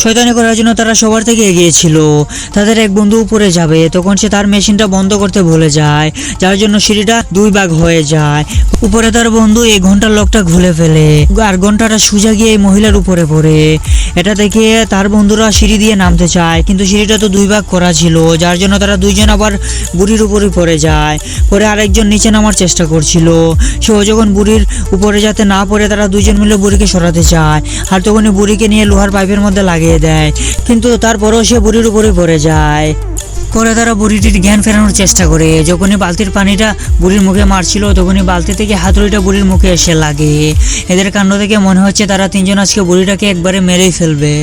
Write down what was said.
শয়তানি করার জন্য তারা সবার থেকে এগিয়েছিল। তাদের এক বন্ধু উপরে যাবে, তখন সে তার মেশিনটা বন্ধ করতে ভুলে যায়, যার জন্য সিঁড়িটা দুই ভাগ হয়ে যায়। উপরে তার বন্ধু এই ঘন্টার লকটা খুলে ফেলে আর ঘন্টাটা সোজা গিয়ে এই মহিলার উপরে পড়ে। এটা দেখে তার বন্ধুরা সিঁড়ি দিয়ে নামতে চায়, কিন্তু সিঁড়িটা তো দুই ভাগ করা ছিল, যার জন্য তারা দুইজন আবার বুড়ির উপরে পড়ে যায়। পরে আরেকজন নিচে নামার চেষ্টা করছিল, সেও যখন বুড়ির উপরে যাতে না পড়ে তারা দুইজন মিলে বুড়িকে সরাতে চায়, আর তখনই বুড়িকে নিয়ে লোহার পাইপের মধ্যে লাগিয়ে দেয়, কিন্তু তারপরেও সে বুড়ির উপরে পড়ে যায়। পরে তারা বুড়িটির জ্ঞান ফেরানোর চেষ্টা করে। যখনই বালতির পানিটা বুড়ির মুখে মারছিল, তখনই বালতি থেকে হাতুড়িটা বুড়ির মুখে এসে লাগে। এদের কাণ্ড থেকে মনে হচ্ছে তারা তিনজন আজকে বুড়িটাকে একবারে মেরেই ফেলবে।